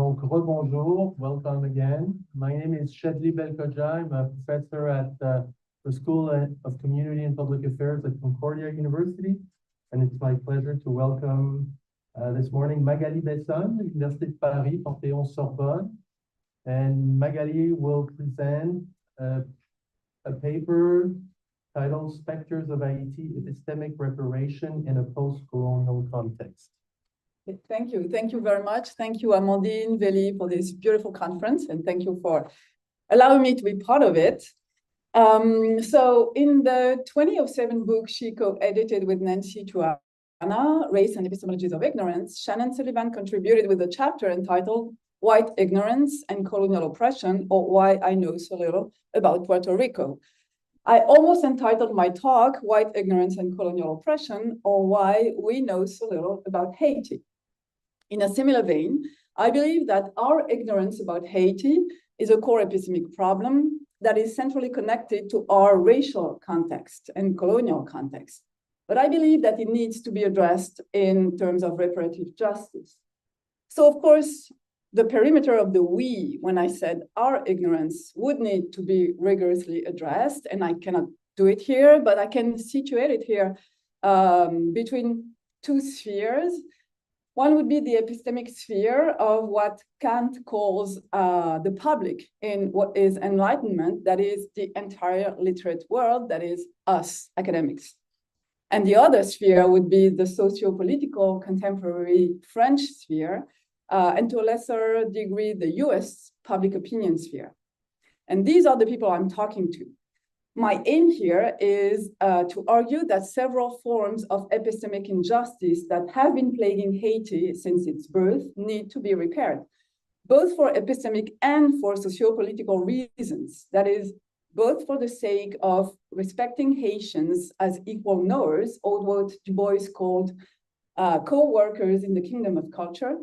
Donc, rebonjour, welcome again. My name is Chedly Belkhodja. I'm a professor at the School of Community and Public Affairs at Concordia University. And it's my pleasure to welcome this morning Magali Bessone, Université de Paris, Panthéon, Sorbonne. And Magali will present a paper titled Specters of Haiti, Epistemic Reparation in a Post-Colonial Context. Thank you. Thank you very much. Thank you, Amandine, Veli, for this beautiful conference. And thank you for allowing me to be part of it. So in the 2007 book she co-edited with Nancy Tuana, Race and Epistemologies of Ignorance, Shannon Sullivan contributed with a chapter entitled White Ignorance and Colonial Oppression, or Why I Know So Little About Puerto Rico. I almost entitled my talk, White Ignorance and Colonial Oppression, or Why We Know So Little About Haiti. In a similar vein, I believe that our ignorance about Haiti is a core epistemic problem that is centrally connected to our racial context and colonial context. But I believe that it needs to be addressed in terms of reparative justice. So, of course, the perimeter of the we, when I said our ignorance, would need to be rigorously addressed, and I cannot do it here, but I can situate it here between two spheres. One would be the epistemic sphere of what Kant calls the public in what is enlightenment, that is the entire literate world, that is us, academics. And the other sphere would be the socio-political contemporary French sphere, and to a lesser degree, the US public opinion sphere. And these are the people I'm talking to. My aim here is to argue that several forms of epistemic injustice that have been plaguing Haiti since its birth need to be repaired, both for epistemic and for socio-political reasons. That is, both for the sake of respecting Haitians as equal knowers, or what Du Bois called co-workers in the kingdom of culture,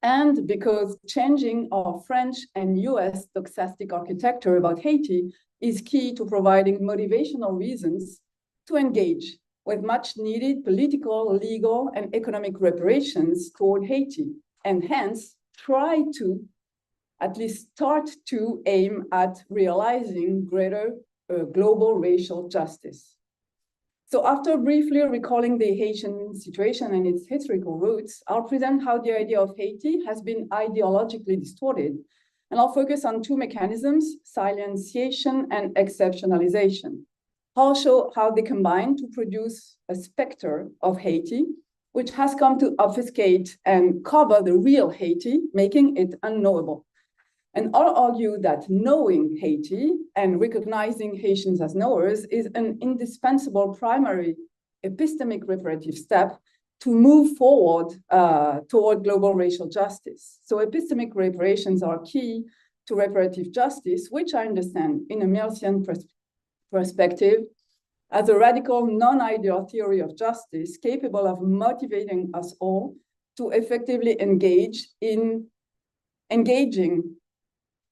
and because changing our French and US doxastic architecture about Haiti is key to providing motivational reasons to engage with much needed political, legal, and economic reparations toward Haiti, and hence try to at least start to aim at realizing greater global racial justice. So after briefly recalling the Haitian situation and its historical roots, I'll present how the idea of Haiti has been ideologically distorted. And I'll focus on two mechanisms, silenciation and exceptionalization. I'll show how they combine to produce a specter of Haiti, which has come to obfuscate and cover the real Haiti, making it unknowable. And I'll argue that knowing Haiti and recognizing Haitians as knowers is an indispensable primary epistemic reparative step to move forward toward global racial justice. So epistemic reparations are key to reparative justice, which I understand in a Millsian perspective as a radical non-ideal theory of justice capable of motivating us all to effectively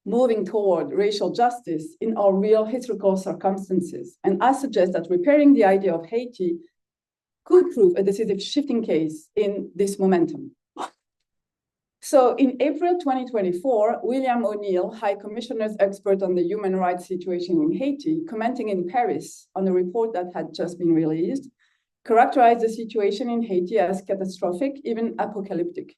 moving toward racial justice in our real historical circumstances. And I suggest that repairing the idea of Haiti could prove a decisive shifting case in this momentum. So in April 2024, William O'Neill, High Commissioner's expert on the human rights situation in Haiti, commenting in Paris on a report that had just been released, characterized the situation in Haiti as catastrophic, even apocalyptic.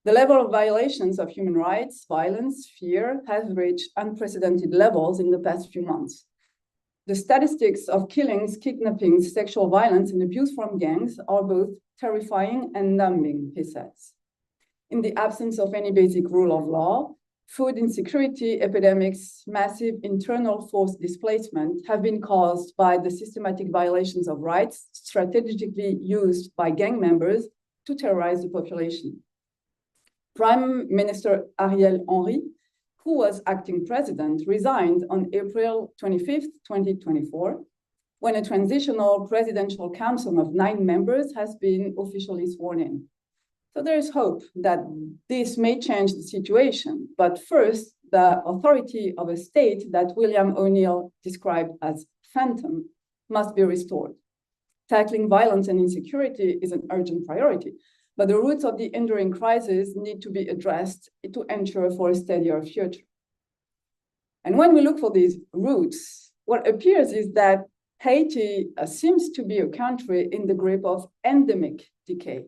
The level of violations of human rights, violence, fear has reached unprecedented levels in the past few months. The statistics of killings, kidnappings, sexual violence, and abuse from gangs are both terrifying and numbing, he says. In the absence of any basic rule of law, food insecurity, epidemics, massive internal forced displacement have been caused by the systematic violations of rights strategically used by gang members to terrorize the population. Prime Minister Ariel Henry, who was acting president, resigned on April 25th, 2024, when a transitional presidential council of 9 members has been officially sworn in. So there is hope that this may change the situation. But first, the authority of a state that William O'Neill described as phantom must be restored. Tackling violence and insecurity is an urgent priority. but the roots of the enduring crisis need to be addressed to ensure for a steadier future. And when we look for these roots, what appears is that Haiti seems to be a country in the grip of endemic decay.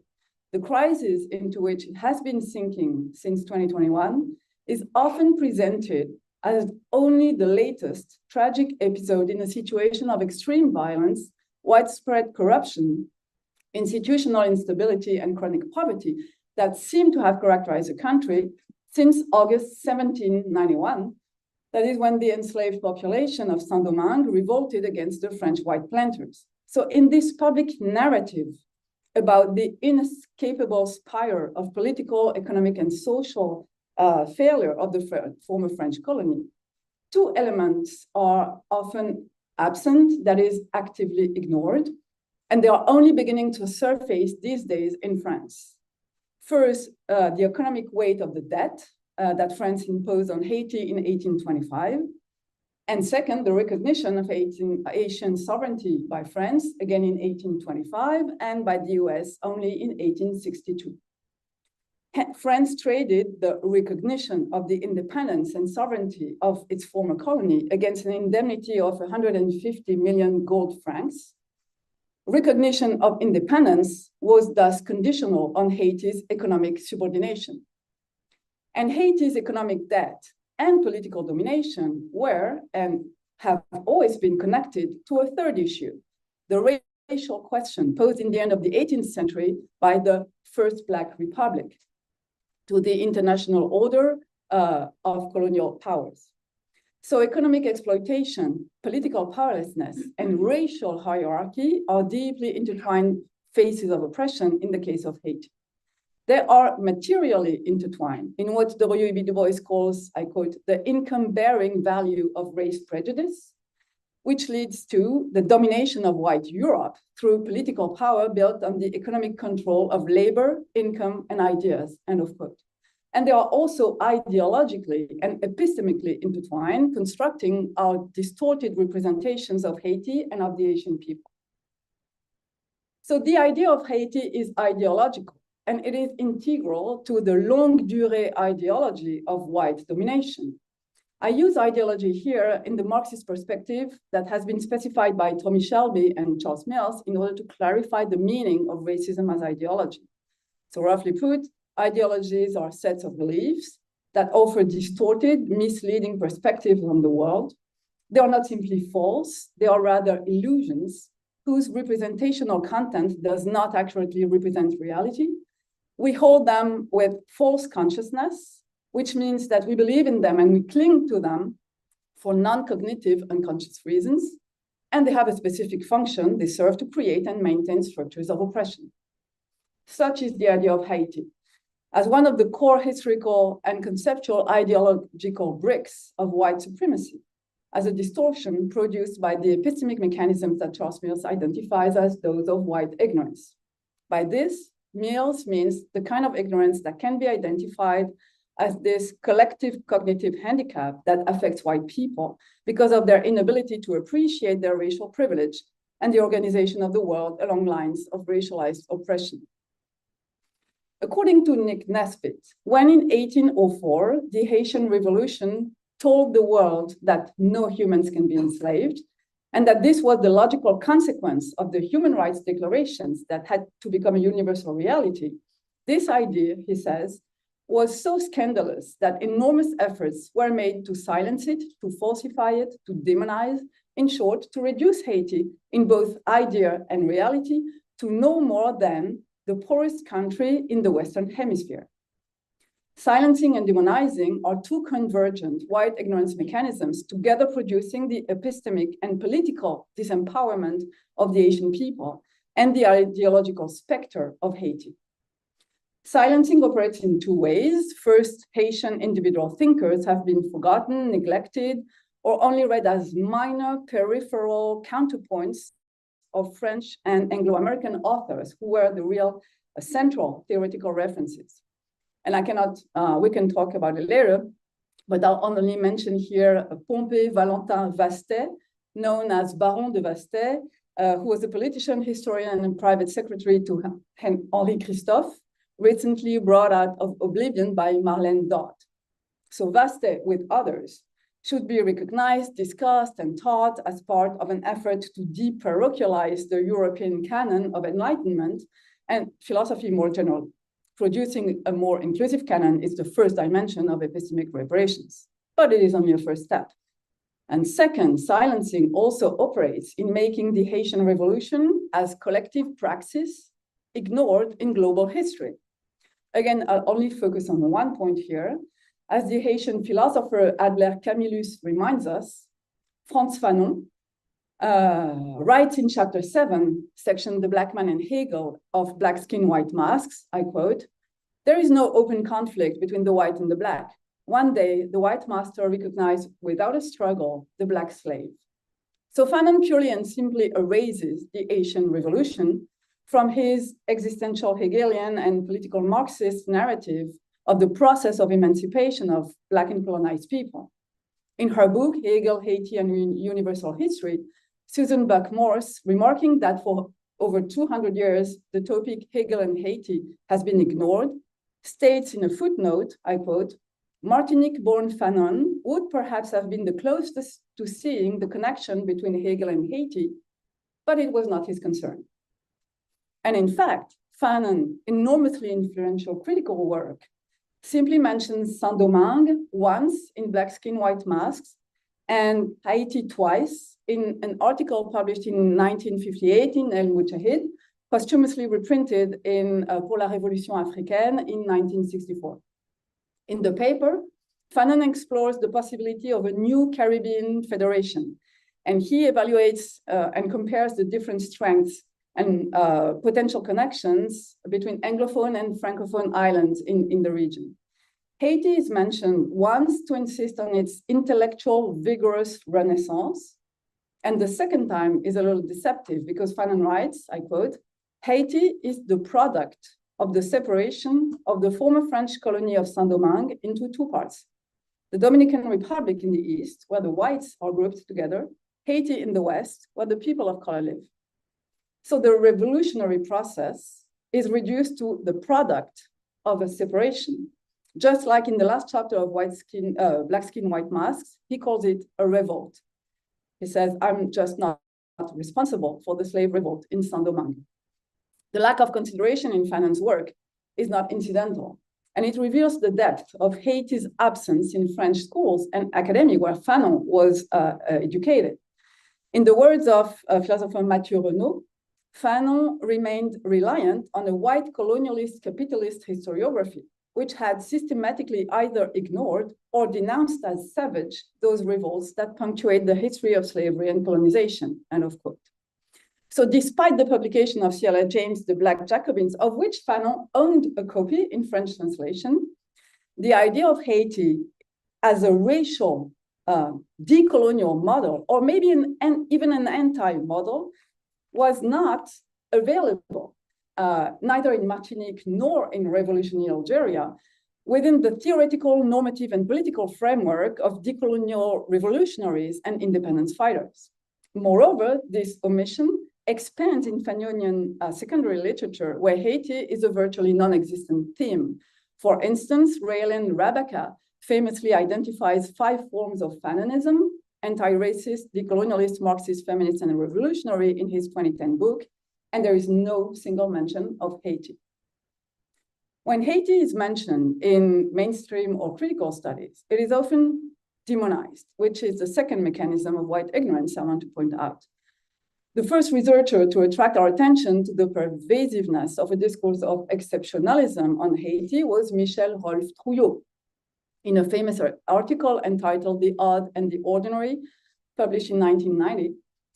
The crisis into which it has been sinking since 2021 is often presented as only the latest tragic episode in a situation of extreme violence, widespread corruption, institutional instability, and chronic poverty that seem to have characterized the country since August 1791. That is when the enslaved population of Saint-Domingue revolted against the French white planters. So in this public narrative about the inescapable spiral of political, economic, and social failure of the former French colony, two elements are often absent, that is actively ignored, and they are only beginning to surface these days in France. First, the economic weight of the debt that France imposed on Haiti in 1825. And second, the recognition of Haitian sovereignty by France, again in 1825, and by the US only in 1862. France traded the recognition of the independence and sovereignty of its former colony against an indemnity of 150 million gold francs. Recognition of independence was thus conditional on Haiti's economic subordination. And Haiti's economic debt and political domination were and have always been connected to a third issue, the racial question posed in the end of the 18th century by the First Black Republic to the international order of colonial powers. So economic exploitation, political powerlessness, and racial hierarchy are deeply intertwined phases of oppression in the case of Haiti. They are materially intertwined in what W.E.B. Du Bois calls, I quote, the income-bearing value of race prejudice, which leads to the domination of white Europe through political power built on the economic control of labor, income, and ideas, end of quote. And they are also ideologically and epistemically intertwined, constructing our distorted representations of Haiti and of the Asian people. So the idea of Haiti is ideological, and it is integral to the longue durée ideology of white domination. I use ideology here in the Marxist perspective that has been specified by Tommy Shelby and Charles Mills in order to clarify the meaning of racism as ideology. So roughly put, ideologies are sets of beliefs that offer distorted, misleading perspectives on the world. They are not simply false, they are rather illusions whose representational content does not accurately represent reality. We hold them with false consciousness, which means that we believe in them and we cling to them for non-cognitive unconscious reasons, and they have a specific function. They serve to create and maintain structures of oppression. Such is the idea of Haiti, as one of the core historical and conceptual ideological bricks of white supremacy, as a distortion produced by the epistemic mechanisms that Charles Mills identifies as those of white ignorance. By this, Mills means the kind of ignorance that can be identified as this collective cognitive handicap that affects white people because of their inability to appreciate their racial privilege and the organization of the world along lines of racialized oppression. According to Nick Nesbitt, when in 1804, the Haitian Revolution told the world that no humans can be enslaved, and that this was the logical consequence of the human rights declarations that had to become a universal reality, this idea, he says, was so scandalous that enormous efforts were made to silence it, to falsify it, to demonize, in short, to reduce Haiti in both idea and reality to no more than the poorest country in the Western Hemisphere. Silencing and demonizing are two convergent white ignorance mechanisms, together producing the epistemic and political disempowerment of the Asian people and the ideological specter of Haiti. Silencing operates in two ways. First, Haitian individual thinkers have been forgotten, neglected, or only read as minor peripheral counterpoints of French and Anglo-American authors who were the real central theoretical references. And I cannot, we can talk about it later, but I'll only mention here Pompée Valentin Vastet, known as Baron de Vastet, who was a politician, historian, and private secretary to Henri Christophe, recently brought out of oblivion by Marlene Dodd. So Vaste, with others, should be recognized, discussed, and taught as part of an effort to deparochialize the European canon of enlightenment and philosophy more generally. Producing a more inclusive canon is the first dimension of epistemic reparations, but it is only a first step. And second, silencing also operates in making the Haitian Revolution as collective praxis ignored in global history. Again, I'll only focus on one point here. As the Haitian philosopher Adler Camillus reminds us, Frantz Fanon writes in chapter 7, section The Black Man and Hegel of Black Skin, White Masks, I quote, "There is no open conflict between the white and the black. One day, the white master recognized without a struggle the black slave." So Fanon purely and simply erases the Haitian Revolution from his existential Hegelian and political Marxist narrative of the process of emancipation of Black and colonized people. In her book, Hegel, Haiti, and Universal History, Susan Buck Morse, remarking that for over 200 years, the topic Hegel and Haiti has been ignored, states in a footnote, I quote, "Martinique-born Fanon would perhaps have been the closest to seeing the connection between Hegel and Haiti, but it was not his concern." And in fact, Fanon's enormously influential critical work simply mentions Saint-Domingue once in Black Skin, White Masks, and Haiti twice in an article published in 1958 in El Mujahid, posthumously reprinted in Pour la Révolution africaine in 1964. In the paper, Fanon explores the possibility of a new Caribbean federation, and he evaluates and compares the different strengths and potential connections between Anglophone and Francophone islands in the region. Haiti is mentioned once to insist on its intellectual, vigorous renaissance, and the second time is a little deceptive because Fanon writes, I quote, "Haiti is the product of the separation of the former French colony of Saint-Domingue into two parts. The Dominican Republic in the east, where the whites are grouped together, Haiti in the west, where the people of color live." So the revolutionary process is reduced to the product of a separation. Just like in the last chapter of Black Skin, White Masks, he calls it a revolt. He says, "I'm just not responsible for the slave revolt in Saint-Domingue." The lack of consideration in Fanon's work is not incidental, and it reveals the depth of Haiti's absence in French schools and academy where Fanon was educated. In the words of philosopher Mathieu Renaud, Fanon remained reliant on a white colonialist capitalist historiography, which had systematically either ignored or denounced as savage those revolts that punctuate the history of slavery and colonization, end of quote. So despite the publication of C.L.A. James' The Black Jacobins, of which Fanon owned a copy in French translation, the idea of Haiti as a racial decolonial model, or maybe even an anti-model, was not available, neither in Martinique nor in revolutionary Algeria, within the theoretical, normative, and political framework of decolonial revolutionaries and independence fighters. Moreover, this omission expands in Fanonian secondary literature, where Haiti is a virtually non-existent theme. For instance, Raylan Rabaka famously identifies 5 forms of Fanonism, anti-racist, decolonialist, Marxist, feminist, and revolutionary in his 2010 book, and there is no single mention of Haiti. When Haiti is mentioned in mainstream or critical studies, it is often demonized, which is the second mechanism of white ignorance I want to point out. The first researcher to attract our attention to the pervasiveness of a discourse of exceptionalism on Haiti was Michel Rolf Trouillot. In a famous article entitled The Odd and the Ordinary, published in 1990,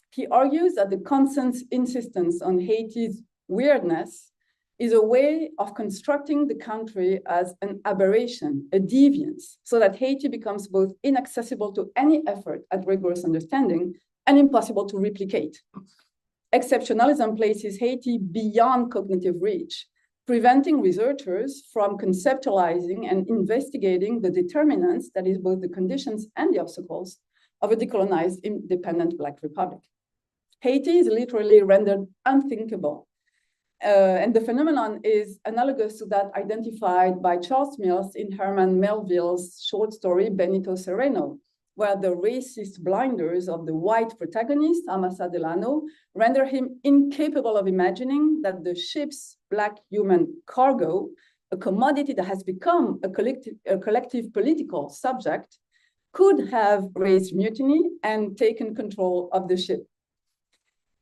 he argues that the constant insistence on Haiti's weirdness is a way of constructing the country as an aberration, a deviance, so that Haiti becomes both inaccessible to any effort at rigorous understanding and impossible to replicate. Exceptionalism places Haiti beyond cognitive reach, preventing researchers from conceptualizing and investigating the determinants, that is both the conditions and the obstacles, of a decolonized independent Black republic. Haiti is literally rendered unthinkable And the phenomenon is analogous to that identified by Charles Mills in Herman Melville's short story, Benito Sereno, where the racist blinders of the white protagonist, Amasa Delano, render him incapable of imagining that the ship's Black human cargo, a commodity that has become a collective political subject, could have raised mutiny and taken control of the ship.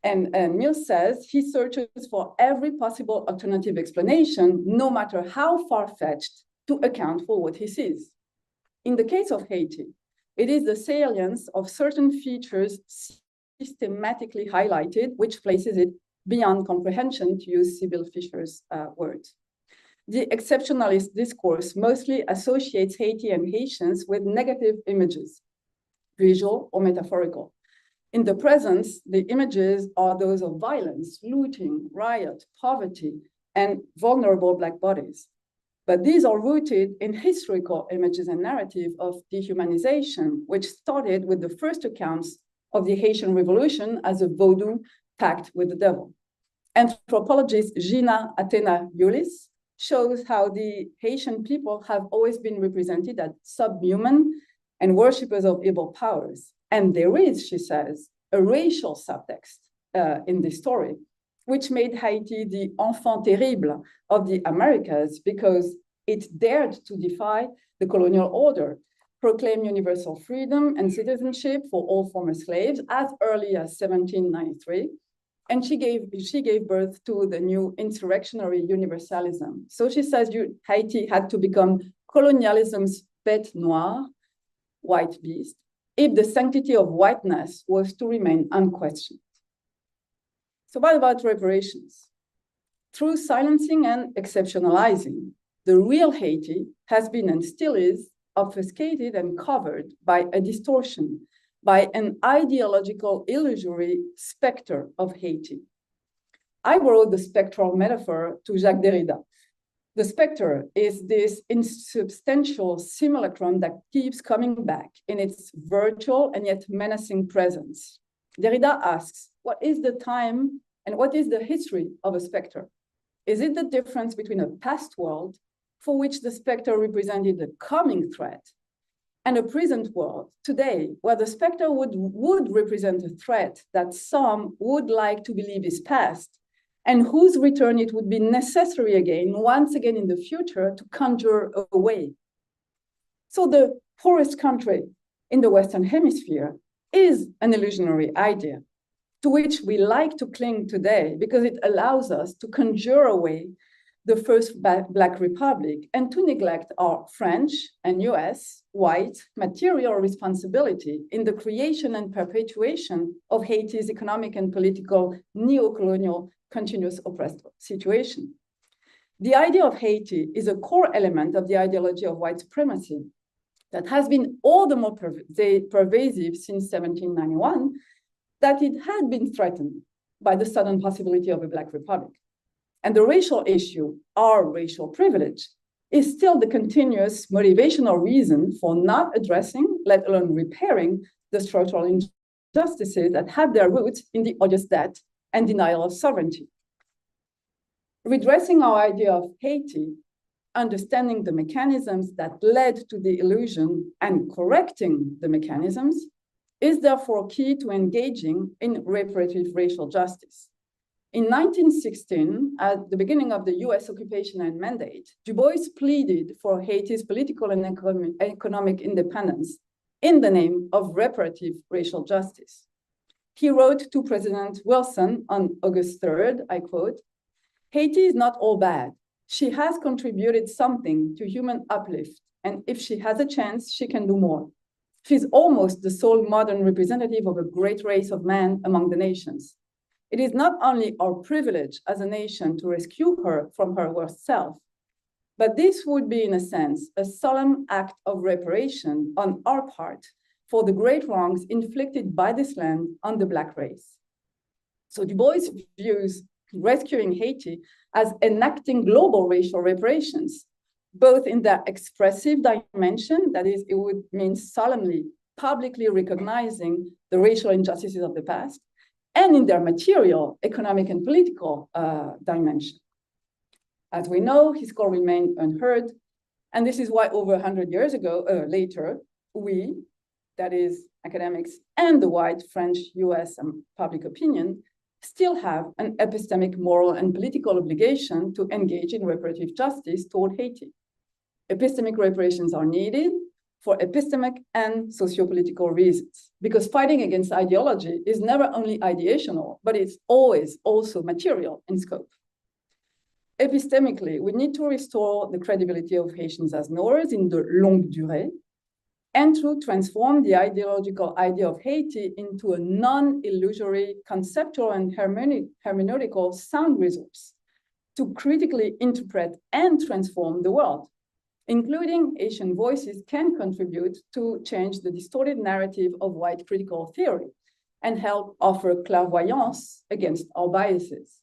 And Mills says he searches for every possible alternative explanation, no matter how far-fetched, to account for what he sees. In the case of Haiti, it is the salience of certain features systematically highlighted, which places it beyond comprehension, to use Sybil Fisher's words. The exceptionalist discourse mostly associates Haiti and Haitians with negative images, visual or metaphorical. In the present, the images are those of violence, looting, riot, poverty, and vulnerable Black bodies. But these are rooted in historical images and narrative of dehumanization, which started with the first accounts of the Haitian Revolution as a voodoo pact with the devil. Anthropologist Gina Atena-Yulis shows how the Haitian people have always been represented as subhuman and worshippers of evil powers. And there is, she says, a racial subtext in this story, which made Haiti the enfant terrible of the Americas because it dared to defy the colonial order, proclaim universal freedom and citizenship for all former slaves as early as 1793. And she gave birth to the new insurrectionary universalism. So she says Haiti had to become colonialism's bête noire, white beast, if the sanctity of whiteness was to remain unquestioned. So what about reparations? Through silencing and exceptionalizing, the real Haiti has been and still is obfuscated and covered by a distortion, by an ideological illusory specter of Haiti. I wrote the spectral metaphor to Jacques Derrida. The specter is this insubstantial simulacrum that keeps coming back in its virtual and yet menacing presence. Derrida asks, what is the time and what is the history of a specter? Is it the difference between a past world for which the specter represented a coming threat and a present world today where the specter would represent a threat that some would like to believe is past and whose return it would be necessary again, once again in the future, to conjure away. So the poorest country in the Western Hemisphere is an illusionary idea to which we like to cling today because it allows us to conjure away the first Black Republic and to neglect our French and US white material responsibility in the creation and perpetuation of Haiti's economic and political neo-colonial continuous oppressed situation. The idea of Haiti is a core element of the ideology of white supremacy that has been all the more pervasive since 1791 that it had been threatened by the sudden possibility of a Black Republic. And the racial issue, our racial privilege, is still the continuous motivational reason for not addressing, let alone repairing, the structural injustices that have their roots in the odious debt and denial of sovereignty. Redressing our idea of Haiti, understanding the mechanisms that led to the illusion and correcting the mechanisms is therefore key to engaging in reparative racial justice. In 1916, at the beginning of the US occupation and mandate, Du Bois pleaded for Haiti's political and economic independence in the name of reparative racial justice. He wrote to President Wilson on August 3rd, I quote, "Haiti is not all bad. She has contributed something to human uplift, and if she has a chance, she can do more. She's almost the sole modern representative of a great race of men among the nations. It is not only our privilege as a nation to rescue her from her worst self, but this would be, in a sense, a solemn act of reparation on our part for the great wrongs inflicted by this land on the Black race." So Du Bois views rescuing Haiti as enacting global racial reparations, both in their expressive dimension, that is, it would mean solemnly, publicly recognizing the racial injustices of the past, and in their material, economic, and political dimension. As we know, his call remained unheard, and this is why over 100 years ago, later, we, that is academics and the wide French, US, and public opinion, still have an epistemic, moral, and political obligation to engage in reparative justice toward Haiti. Epistemic reparations are needed for epistemic and sociopolitical reasons, because fighting against ideology is never only ideational, but it's always also material in scope. Epistemically, we need to restore the credibility of Haitians as knowers in the longue durée, and to transform the ideological idea of Haiti into a non-illusory, conceptual and hermeneutical sound resource to critically interpret and transform the world. Including Haitian voices can contribute to change the distorted narrative of white critical theory and help offer clairvoyance against our biases.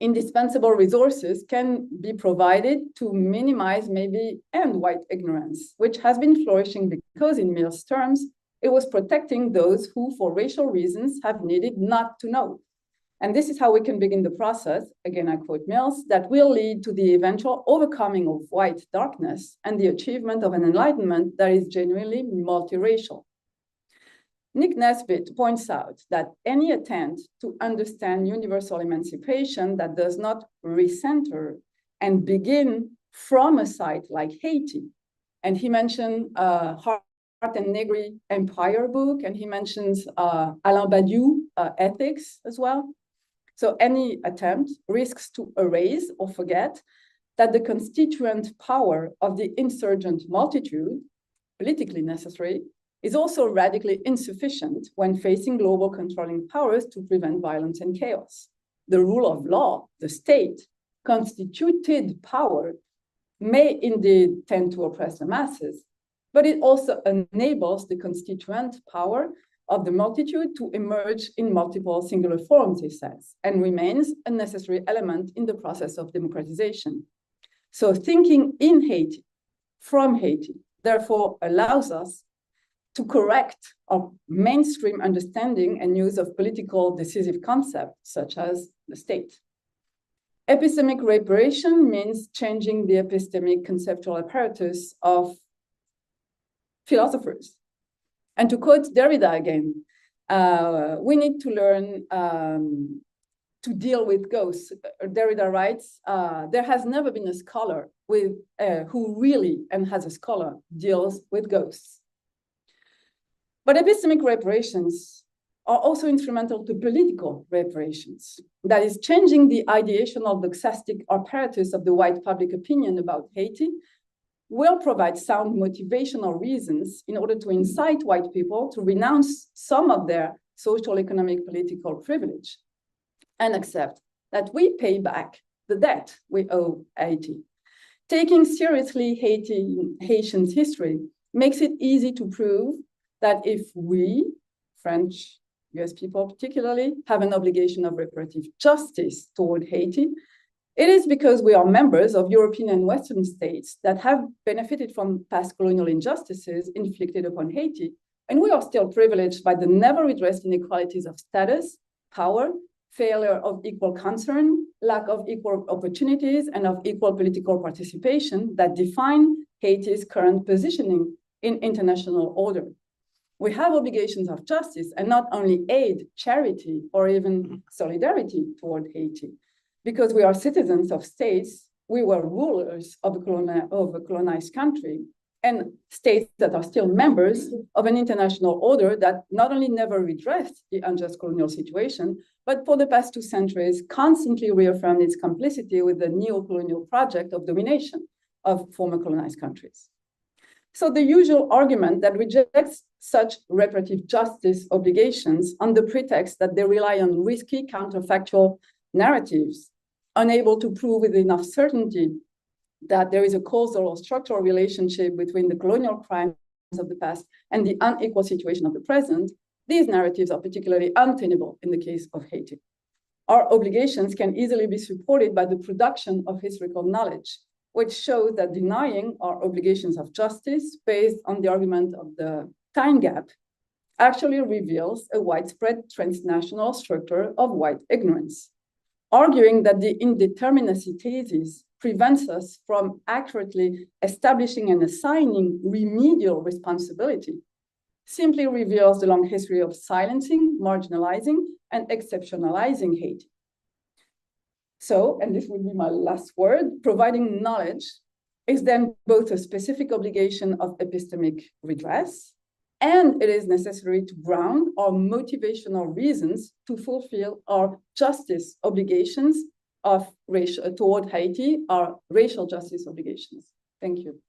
Indispensable resources can be provided to minimize maybe end white ignorance, which has been flourishing because in Mill's terms, it was protecting those who for racial reasons have needed not to know. And this is how we can begin the process, again I quote Mills, that will lead to the eventual overcoming of white darkness and the achievement of an enlightenment that is genuinely multiracial. Nick Nesbitt points out that any attempt to understand universal emancipation that does not recenter and begin from a site like Haiti, and he mentioned Heart and Negri Empire book, and he mentions Alain Badiou ethics as well. So any attempt risks to erase or forget that the constituent power of the insurgent multitude, politically necessary, is also radically insufficient when facing global controlling powers to prevent violence and chaos. The rule of law, the state, constituted power may indeed tend to oppress the masses, but it also enables the constituent power of the multitude to emerge in multiple singular forms, he says, and remains a necessary element in the process of democratization. So thinking in Haiti, from Haiti, therefore allows us to correct our mainstream understanding and use of political decisive concepts, such as the state. Epistemic reparation means changing the epistemic conceptual apparatus of philosophers. And to quote Derrida again, we need to learn to deal with ghosts. Derrida writes, there has never been a scholar who really, and as a scholar, deals with ghosts. But epistemic reparations are also instrumental to political reparations. That is, changing the ideational doxastic apparatus of the white public opinion about Haiti will provide sound motivational reasons in order to incite white people to renounce some of their social, economic, political privilege and accept that we pay back the debt we owe Haiti. Taking seriously Haitians' history makes it easy to prove that if we, French, US people particularly, have an obligation of reparative justice toward Haiti, it is because we are members of European and Western states that have benefited from past colonial injustices inflicted upon Haiti, and we are still privileged by the never redressed inequalities of status, power, failure of equal concern, lack of equal opportunities, and of equal political participation that define Haiti's current positioning in international order. We have obligations of justice and not only aid, charity, or even solidarity toward Haiti. Because we are citizens of states, we were rulers of a colonized country, and states that are still members of an international order that not only never redressed the unjust colonial situation, but for the past 2 centuries constantly reaffirmed its complicity with the neo-colonial project of domination of former colonized countries. So the usual argument that rejects such reparative justice obligations on the pretext that they rely on risky counterfactual narratives, unable to prove with enough certainty that there is a causal or structural relationship between the colonial crimes of the past and the unequal situation of the present, these narratives are particularly untenable in the case of Haiti. Our obligations can easily be supported by the production of historical knowledge, which shows that denying our obligations of justice based on the argument of the time gap actually reveals a widespread transnational structure of white ignorance, arguing that the indeterminacy thesis prevents us from accurately establishing and assigning remedial responsibility, simply reveals the long history of silencing, marginalizing, and exceptionalizing Haiti. So, and this will be my last word, providing knowledge is then both a specific obligation of epistemic redress, and it is necessary to ground our motivational reasons to fulfill our justice obligations of toward Haiti, our racial justice obligations. Thank you.